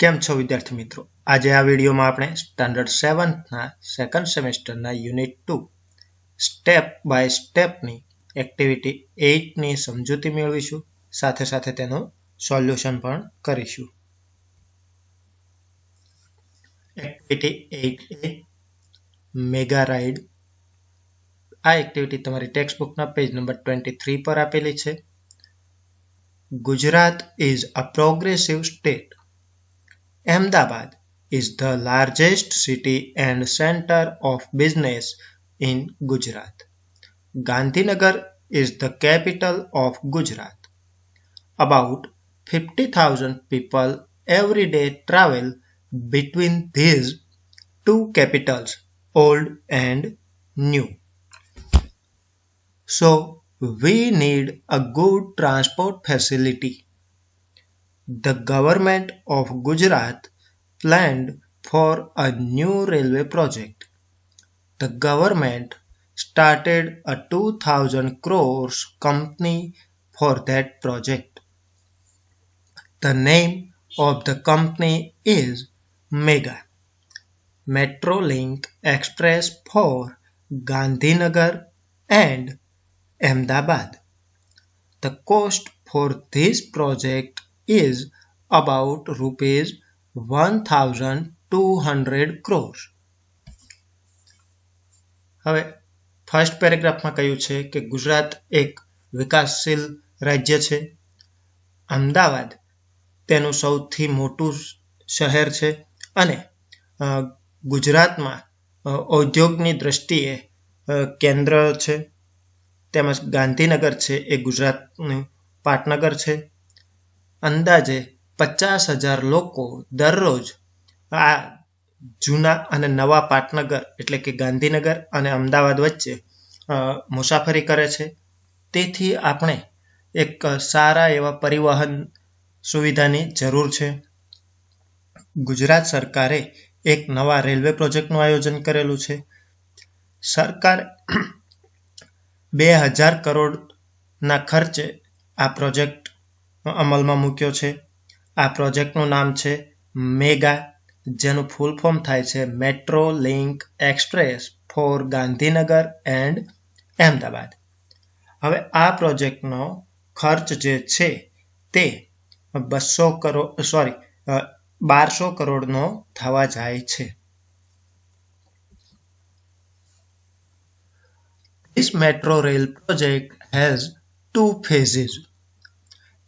કેમ છો વિદ્યાર્થી મિત્રો? આજે આ વિડીયોમાં આપણે સ્ટાન્ડર્ડ 7ના સેકન્ડ સેમેસ્ટરના યુનિટ 2 સ્ટેપ બાય સ્ટેપની એક્ટિવિટી 8ની સમજૂતી મેળવીશું. સાથે સાથે તેનું સોલ્યુશન પણ કરીશું. Activity 8A mega ride. આ એક્ટિવિટી તમારી ટેક્સ્ટ બુકના પેજ નંબર 23 પર આપેલી છે. Gujarat is a progressive state. Ahmedabad is the largest city and center of business in Gujarat. Gandhinagar is the capital of Gujarat. About 50,000 people every day travel between these two capitals, old and new. So, we need a good transport facility. The government of Gujarat planned for a new railway project. The government started a 2,000 crores company for that project. The name of the company is Mega Metrolink Express for Gandhinagar and Ahmedabad. The cost for this project is about rupees 1,200 crores. હવે first પેરેગ્રાફમાં કહ્યું છે કે ગુજરાત એક વિકાસશીલ રાજ્ય છે. અમદાવાદ તેનું સૌથી મોટું શહેર છે અને ગુજરાતમાં ઔદ્યોગની દ્રષ્ટિએ કેન્દ્ર છે. તેમજ ગાંધીનગર છે એ ગુજરાતનું પાટનગર છે. અંદાજે 50,000 લોકો દરરોજ આ જૂના અને નવા પાટનગર એટલે કે ગાંધીનગર અને અમદાવાદ વચ્ચે મુસાફરી કરે છે. તેથી આપણે એક સારા એવા પરિવહન સુવિધાની જરૂર છે. ગુજરાત સરકારે એક નવા રેલવે પ્રોજેક્ટનું આયોજન કરેલું છે. સરકાર 2,000 કરોડના ખર્ચે આ પ્રોજેક્ટ અમલમાં મૂક્યો છે. આ પ્રોજેક્ટનું નામ છે મેગા, જેનું ફૂલ ફોર્મ થાય છે metro link express for Gandhinagar and Ahmedabad. હવે આ પ્રોજેક્ટનો ખર્ચ જે છે તે 1200 કરોડનો થવા જાય છે. This metro rail project has two phases.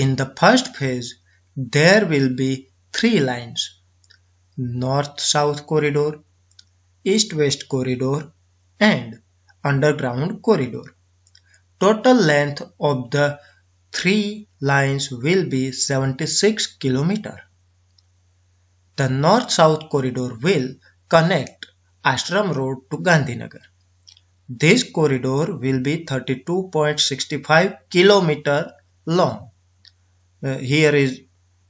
In the first phase, there will be 3 lines: North-South corridor, East-West corridor, and underground corridor. Total length of the 3 lines will be 76 kilometers. The North-South corridor will connect Ashram Road to Gandhinagar. This corridor will be 32.65 kilometers long. Here is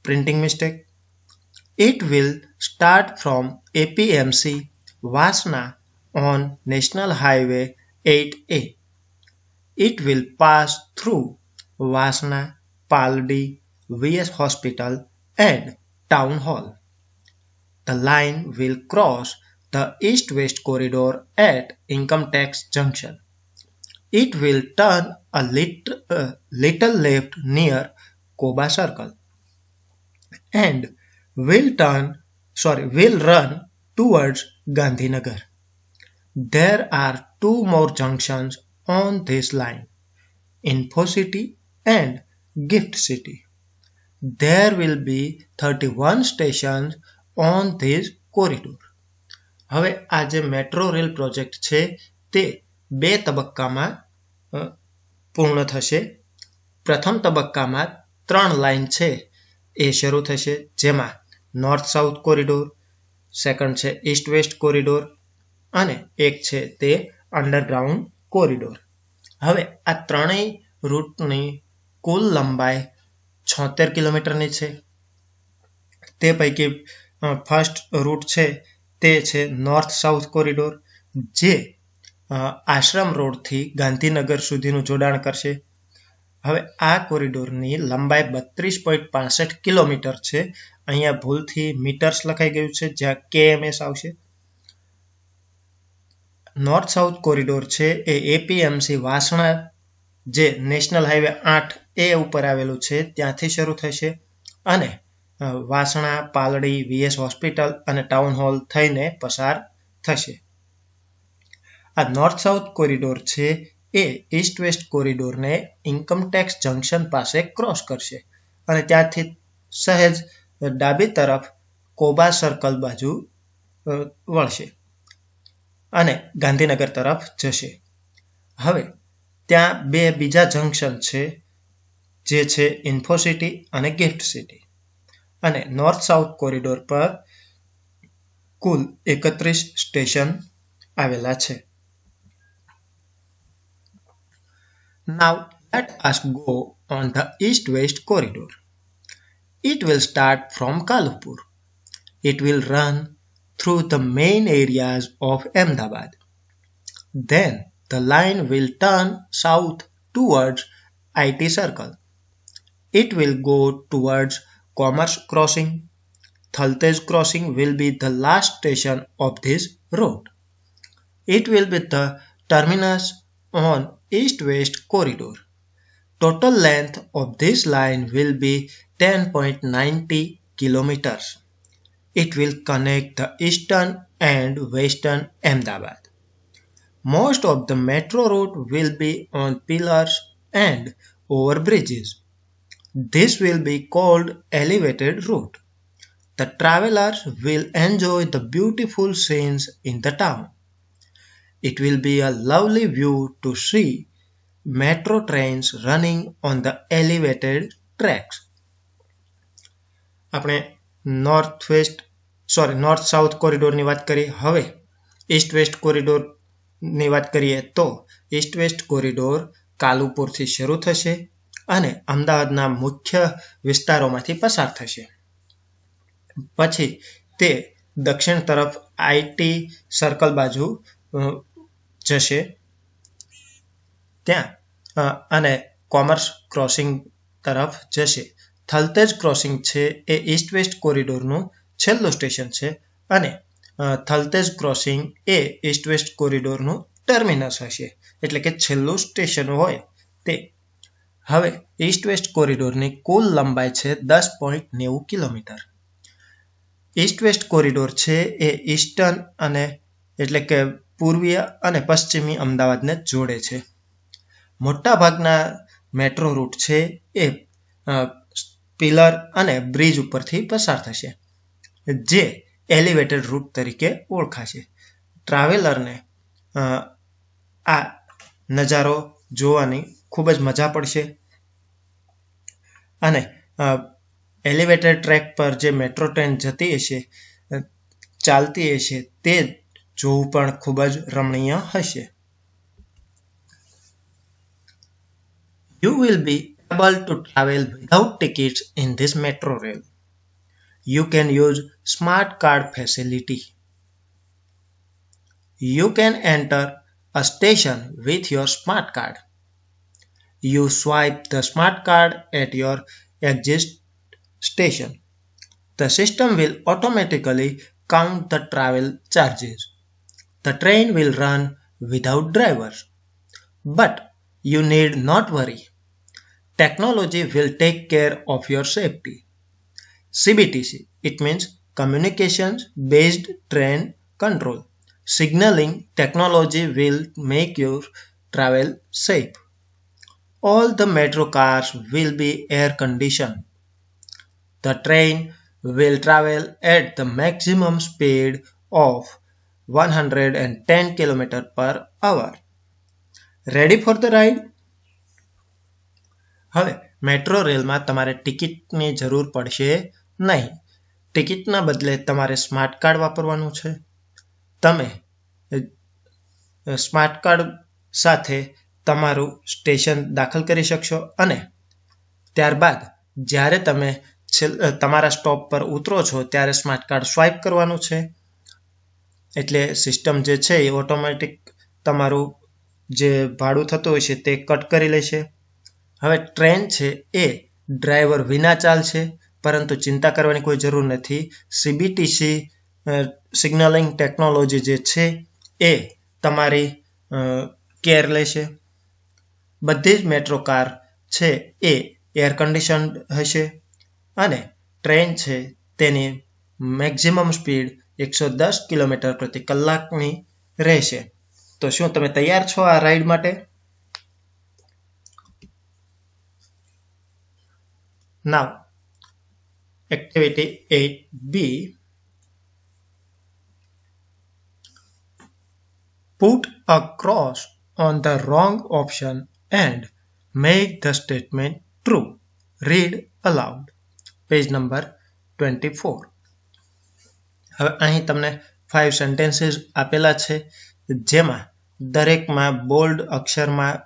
printing mistake. It will start from APMC Vasna on National Highway 8A. It will pass through Vasna, Paldi, VS Hospital and Town Hall. The line will cross the East-West corridor at Income Tax Junction. It will turn a little left near Koba Circle and will run towards Gandhinagar. There are 2 more junctions on this line, Info City and Gift City. There will be 31 stations on this corridor. હવે આ જે metro rail project છે તે 2 તબક્કામાં પૂર્ણ થશે. પ્રથમ તબક્કામાં 3 લાઇન છે એ શરૂ થશે, જેમાં નોર્થ સાઉથ કોરિડોર, સેકન્ડ છે ઈસ્ટ વેસ્ટ કોરિડોર અને એક છે તે અંડરગ્રાઉન્ડ કોરિડોર. હવે આ ત્રણેય રૂટની કુલ લંબાઈ 76 કિલોમીટરની છે. તે પૈકી ફર્સ્ટ રૂટ છે તે છે નોર્થ સાઉથ કોરિડોર, જે આશ્રમ રોડથી ગાંધીનગર સુધીનું જોડાણ કરશે. હવે આ કોરિડોરની લંબાઈ 32.65 કિલોમીટર છે. અહીંયા ભૂલથી મીટર્સ લખાઈ ગયું છે, જ્યાં KMS આવશે. નોર્થ સાઉથ કોરિડોર છે એ APMC વાસણા, જે નેશનલ હાઈવે 8A ઉપર આવેલું છે, ત્યાંથી શરૂ થશે અને વાસણા, પાલડી, VS હોસ્પિટલ અને ટાઉન હોલ થઈને પસાર થશે. આ નોર્થ સાઉથ કોરિડોર છે એ ઈસ્ટ વેસ્ટ કોરિડોરને ઇન્કમટેક્સ જંકશન પાસે ક્રોસ કરશે અને ત્યાંથી સહેજ ડાબી તરફ કોબા સર્કલ બાજુ વળશે અને ગાંધીનગર તરફ જશે. હવે ત્યાં બે બીજા જંકશન છે, જે છે ઇન્ફોસિટી અને ગિફ્ટ સિટી. અને નોર્થ સાઉથ કોરિડોર પર કુલ 31 સ્ટેશન આવેલા છે. Now let us go on the east-west corridor. It will start from Kalupur. It will run through the main areas of Ahmedabad. Then the line will turn south towards IT Circle. It will go towards Commerce Crossing. Thaltej Crossing will be the last station of this route. It will be the terminus on east-west corridor. Total length of this line will be 10.90 kilometers. It will connect the eastern and western Ahmedabad. Most of the metro route will be on pillars and over bridges. This will be called elevated route. The travelers will enjoy the beautiful scenes in the town. It will be a lovely view to see metro trains running on the elevated tracks. આપણે north south કોરિડોરની વાત કરી. હવે east west કોરિડોરની વાત કરીએ તો East west corridor કાલુપુરથી શરૂ થશે અને અમદાવાદના મુખ્ય વિસ્તારોમાંથી પસાર થશે. પછી તે દક્ષિણ તરફ IT સર્કલ બાજુ જશે ત્યાં અને કોમર્સ ક્રોસિંગ તરફ જશે. થલતેજ ક્રોસિંગ છે એ ઈસ્ટ વેસ્ટ કોરિડોરનું છેલ્લું સ્ટેશન છે અને થલતેજ ક્રોસિંગ એ ઈસ્ટ વેસ્ટ કોરિડોરનું ટર્મિનસ હશે, એટલે કે છેલ્લું સ્ટેશન હોય તે. હવે ઈસ્ટ વેસ્ટ કોરિડોરની કુલ લંબાઈ છે 10.90 કિલોમીટર. ઈસ્ટ વેસ્ટ કોરિડોર છે એ ઈસ્ટર્ન અને એટલે કે પૂર્વીય અને પશ્ચિમી અમદાવાદને જોડે છે. મોટાભાગના મેટ્રો રૂટ છે એ પિલર અને બ્રિજ ઉપરથી પસાર થશે, જે એલિવેટેડ રૂટ તરીકે ઓળખાશે. ટ્રાવેલરને આ નજારો જોવાની ખૂબ જ મજા પડશે અને એલિવેટેડ ટ્રેક પર જે મેટ્રો ટ્રેન જતી હશે, ચાલતી હશે, તે જોવું પણ ખૂબ જ રમણીય હશે. You will be able to travel without tickets in this metro rail. You can use smart card facility. You can enter a station with your smart card. You swipe the smart card at your exit station. The system will automatically count the travel charges. The train will run without drivers. But you need not worry. Technology will take care of your safety. CBTC, it means Communications Based Train Control. Signaling technology will make your travel safe. All the metro cars will be air conditioned. The train will travel at the maximum speed of 110 km per hour. Ready for the ride? હવે metro રેલમાં તમારે ટિકિટની જરૂર પડશે નહીં. ટિકિટના બદલે તમારે smart card વાપરવાનું છે. તમે સ્માર્ટ કાર્ડ સાથે તમારું સ્ટેશન દાખલ કરી શકશો અને ત્યારબાદ જ્યારે તમે તમારા સ્ટોપ પર ઉતરો છો ત્યારે સ્માર્ટ કાર્ડ સ્વાઇપ કરવાનું છે, એટલે સિસ્ટમ જે છે એ ઓટોમેટિક તમારું જે ભાડું થતું હોય છે તે કટ કરી લેશે હવે ટ્રેન છે એ ડ્રાઈવર વિના ચાલશે, પરંતુ ચિંતા કરવાની કોઈ જરૂર નથી. CBTC સિગ્નલિંગ ટેકનોલોજી જે છે એ તમારી કેર લેશે. બધી જ મેટ્રો કાર છે એ એર કન્ડિશન્ડ હશે અને ટ્રેન છે તેની મેક્સિમમ સ્પીડ 110 કિલોમીટર પ્રતિ કલાકની રહેશે. તો શું તમે તૈયાર છો આ રાઈડ માટે? Now, activity 8B. Put a cross on the wrong option and make the statement true. Read aloud. Page number 24. હવે અહીં તમને 5 sentences આપેલા છે, જેમાં દરેકમાં બોલ્ડ અક્ષરમાં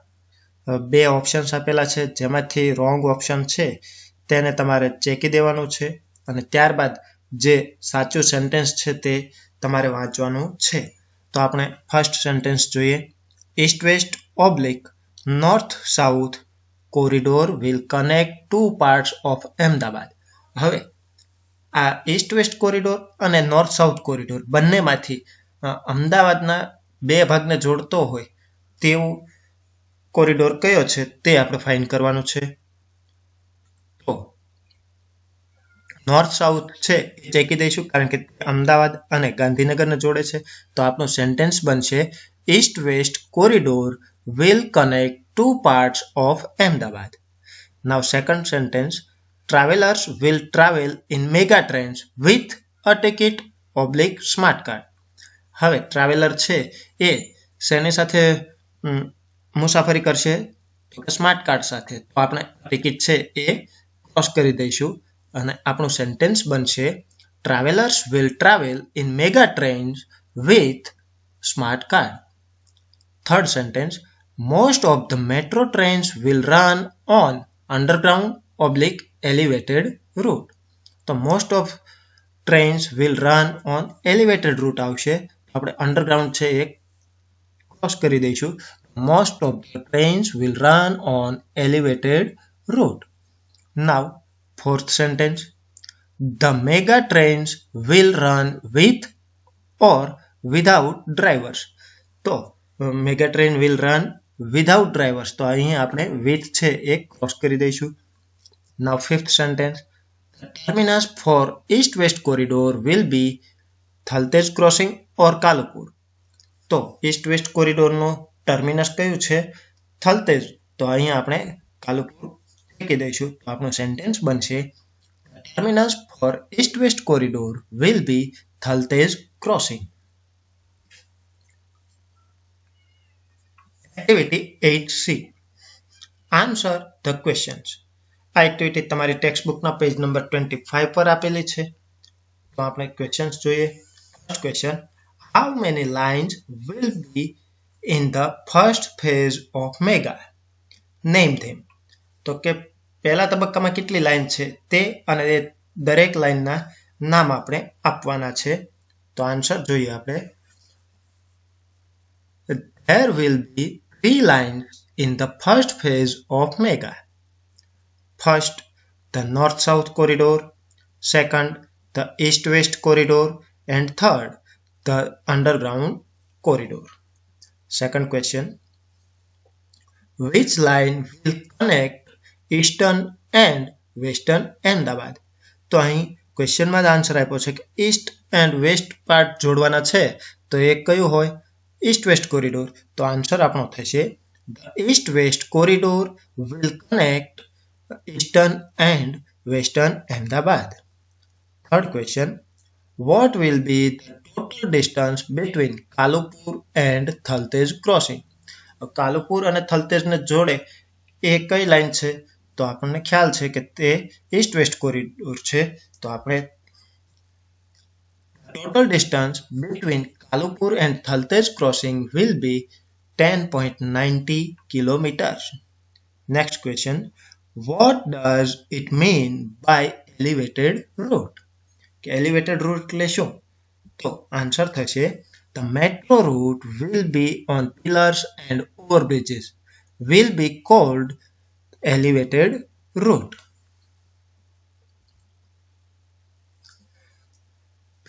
2 ઓપ્શન્સ આપેલા છે, જેમાંથી રોંગ ઓપ્શન છે તેને તમારે ચેકી દેવાનું છે અને ત્યારબાદ જે સાચું સેન્ટેન્સ છે તે તમારે વાંચવાનું છે. તો આપણે ફર્સ્ટ સેન્ટેન્સ જોઈએ. East west oblique north south corridor will connect 2 parts of Ahmedabad. હવે આ ઈસ્ટ વેસ્ટ કોરિડોર અને નોર્થ સાઉથ કોરિડોર બંનેમાંથી અમદાવાદના 2 ભાગને જોડતો હોય તેવું કોરિડોર કયો છે તે આપણે ફાઇન્ડ કરવાનું છે. તો નોર્થ સાઉથ છે એ ચેકી દઈશું, કારણ કે અમદાવાદ અને ગાંધીનગરને જોડે છે. તો આપણું સેન્ટેન્સ બનશે East west corridor will connect 2 parts of Ahmedabad. Now second sentence, travellers will travel in mega trains with a ticket oblique smart card. હવે ટ્રાવેલર છે એ શેની સાથે મુસાફરી કરશે? સ્માર્ટ કાર્ડ સાથે. તો આપણે ટિકિટ છે એ ક્રોસ કરી દઈશું અને આપણું સેન્ટેન્સ બનશે travellers will travel in mega trains with smart card. Third sentence, most of the metro trains will run on underground oblique elevated route. તો most of trains will run on elevated route આવશે. આપણે underground છે એ cross કરી દઈશું. Most of the trains will run on elevated route. Now fourth sentence, the mega trains will run with or without drivers. તો mega train will run without drivers. તો અહીં આપણે with છે એ ક્રોસ કરી દઈશું. Now fifth sentence, the terminus for east west corridor will be Thaltej crossing or Kalupur. તો east west કોરિડોરનું terminus કયું છે? થલતેજ. તો અહીં આપણે કાલુપુર ચેકી દઈશું. તો આપણું સેન્ટેન્સ બનશે terminus for east west corridor will be Thaltej crossing. Activity 8C. Answer the questions. આ એક્ટિવિટી તમારી ટેક્સ્ટ બુકના પેજ નંબર 25 પર આપેલી છે. તો આપણે ક્વેશ્ચન્સ જોઈએ. First question, how many lines will be in the first phase of mega? Name them. તો કે પહેલા તબક્કામાં કેટલી લાઈન છે તે અને દરેક લાઈનના નામ આપણે આપવાના છે. તો આન્સર જોઈએ આપણે. There will be 3 lines in the first phase of mega. First, the north-south corridor. Second, the east-west corridor. And third, the underground corridor. Second question, which line will connect eastern and western Ahmedabad? તો અહીં ક્વેશ્ચનમાં જ answer આપ્યો છે કે East and waste part જોડવાના છે. તો એ કયું હોય? East west corridor. તો આન્સર આપણો થશે the East west corridor will connect eastern and western Ahmedabad. Third question, what will be the total distance between Kalupur and Thaltej crossing? Kalupur અને થલતેજને જોડે એ કઈ લાઈન છે? તો આપણને ખ્યાલ છે કે તે ઈસ્ટ વેસ્ટ કોરિડોર છે. તો આપણે total distance between Kalupur and Thaltej crossing will be 10.90 kilometres. Next question, what does it mean by elevated route? કે એલિવેટેડ રૂટ એટલે શું? તો આન્સર થશે the metro route will be on pillars and overbridges will be called elevated route.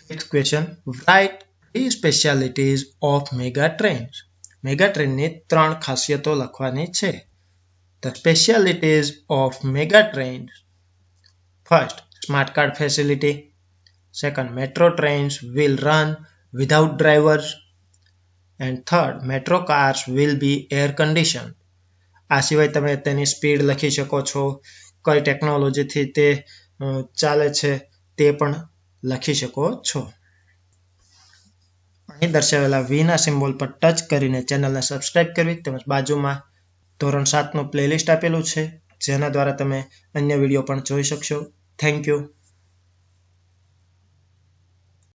Fifth question, write 3 specialities of megatrains. મેગાટ્રેનની 3 ખાસિયતો લખવાની છે. The specialities of megatrains. First, smart card facility. Second, metro trains will run without drivers. And third, metro cars will be air conditioned. આ સિવાય તમે તેની speed લખી શકો છો, કઈ ટેકનોલોજીથી તે ચાલે છે તે પણ લખી શકો છો. અહીં દર્શાવેલા વીના સિમ્બોલ પર ટચ કરીને ચેનલને સબસ્ક્રાઇબ કરવી તેમજ બાજુમાં ધોરણ 7નું પ્લેલિસ્ટ આપેલું છે જેના દ્વારા તમે અન્ય વિડીયો પણ જોઈ શકશો. Thank you.